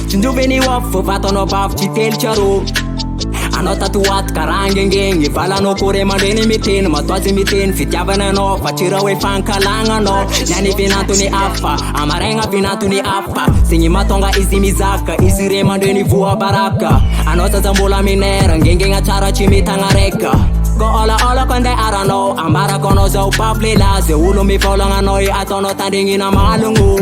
Tindoveny off vatanao bavy tsy telo tsaro anao tatoaty karangengeny valanao kore mandreny miteny matoazy miteny fitiavana anao fa tsy raha hoe fankalagna anao niany vinantony afa amaregna vinantony afa zegny matonga izy mizaka izy re mandreny voa baraka anao tsatsambola minera ngengegna tsara tsy mitagna reka ko olaola ko andeha aranao ambarako anao zao bavlela ze olo mivolagna anao ataonao tandregnina malogno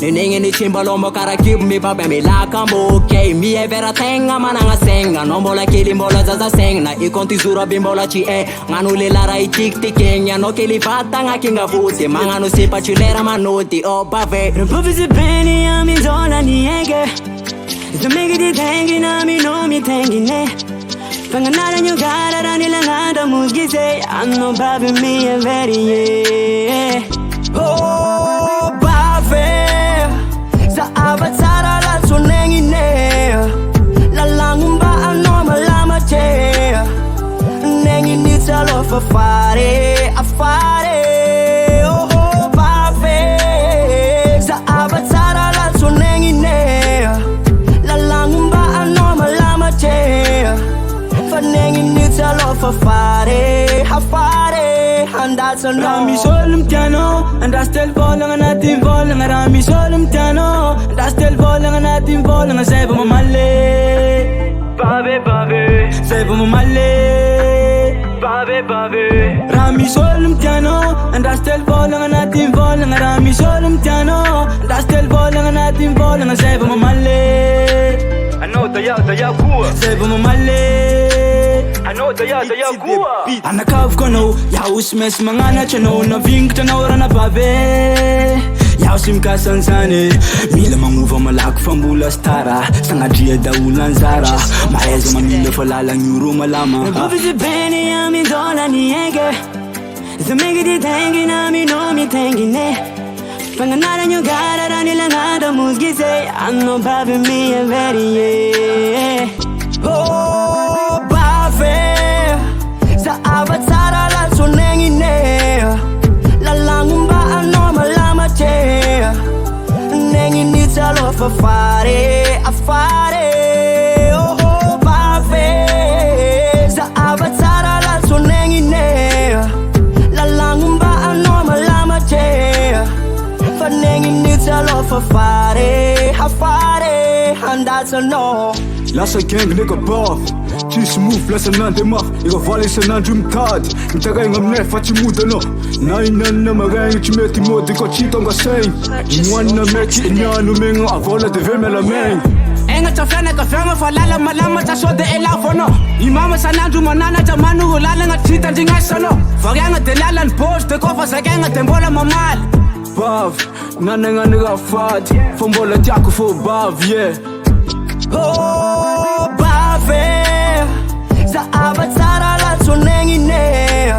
nenegny ny tsimbalombo karakibo mibaby milaka mboke mievera tegna managna segna anao mbola kely mbola zaza segna ikonty zoro aby mbola tsy gnano lelara itiktikegny anao kely vatagna kinga vody magnano sipatsy lera manody o bave Rupuvizi beni ya mizola ni ege Zamegi di tengi na mino mi tengi ne Panganada nyugara rani langada musgize Ano babi mi e veri ye Oh bave Za avatsara la tsunengi ne La langumba ano malama che Nengi nita lo fa fare a fare Oh bave Za avatsara la tsunengi ne La langumba ano malama che Fanengi nita lo fa fare a fare Handats ano Rami solum tiano Andas tel volang natin volang Rami solum tiano Andas tel volang natin volang Sebo mamale Babe babe Sebo mamale Babe babe Rami solum tiano Andas tel volang natin volang Rami solum tiano Andas tel volang natin volang Sebo mamale Ano daya kuwa Sebo mamale Ano daya kuwa Anakavy koanao Yaho sy mainsy magnanatra anao Navingitra anao rana babe Yaho sy mikasan'izany Mila magnova malaky fa mbola stara Sagnadria daolo anjara Mahaiza mamila fa lalagny oro malama Rupuvizi beni ya mizola ni ege Zamegi di tengi na mino mi tengi ne Panganada nyugara rani langada musgize Ano babi mi e veri ye Oh bave Za avatsara la tsunengi ne La langumba ano malama che Nengi nita lo fa fare a fare Oh bave Za avatsara la tsunengi ne La langumba ano malama che Fanengi nita lo fa fare a fare Handats ano Lasa gang nigga buff Tsisy move lasa nande mafy Eka valy isanandro mitady Mitagagna aminay fa tsy modana Na inanina maragny tsy mety mody Ko tsy tonga saigny Inoanina meky iniano megna Avola de ve mela megny Enga tafana kafema fa lala malama tasode elavono Imama sanandro manana jamanu lalanga tsitandringasano Varianga de lala n'poche de kofa zaganga de mbola mamaly Bav, nanagna nigga fady Fa mbola tiako fô bav yeah Oh bave Za avatsara la tsunengi ne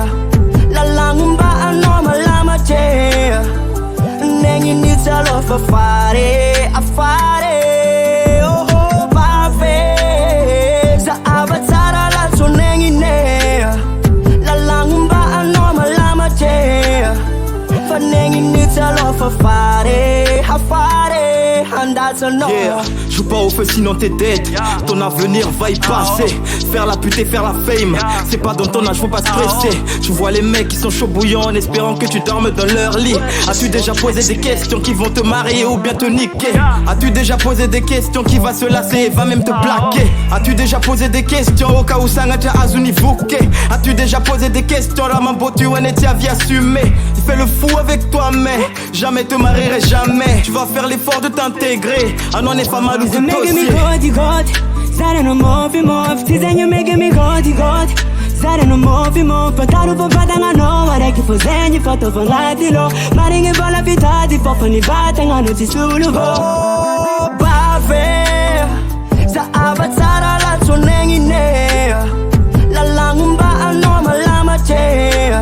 La langumba ano malama che Nengi nita lo fa fare a fare Oh bave Za avatsara la tsunengi ne La langumba ano malama che Fanengi nita lo fa fare a fare Handats ano Joue pas au feu sinon t'es dead. Ton avenir va y passer. Faire la pute et faire la fame, c'est pas dans ton âge, faut pas se presser. Tu vois les mecs qui sont chauds bouillants en espérant que tu dormes dans leur lit. As-tu déjà posé des questions qui vont te marier ou bien te niquer? As-tu déjà posé des questions qui va se lasser et va même te plaquer? As-tu déjà posé des questions au cas où ça n'a déjà azuni bouquet? As-tu déjà posé des questions là mambo tu en es ta vie assumée? Tu fais le fou avec toi mais jamais te marierai jamais. Tu vas faire l'effort de t'intégrer. Ah non n'est pas mal ou good Zara no move, desenho mega me god. Zara no move, pataru po patanga no. Areki po zenye, foto po latilo. Maringe po la pitadi, popo ni batanga no tisulu bo. Bave, sa avatsara la tsonengi ne. La langumba ano malama che.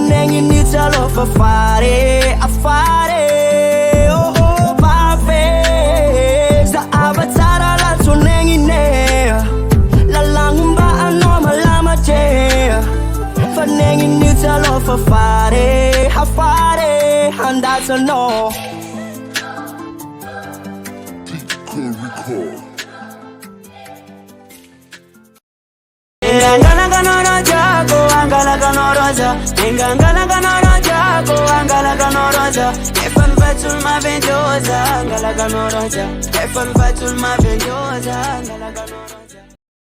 Nengi ni tsalo fa fare, afare. Oh, bave, sa avatsara la tsonengi ne. La langumba ano malama che. Fa nengi ni tsalo fa fare, afare. And that's a no. Angala ganoro jago, angala ganoro ja. Angala ganoro jago, angala ganoro ja. Efan batul ma vendoza, angala ganoro ja. Efan batul ma vendoza, angala ganoro.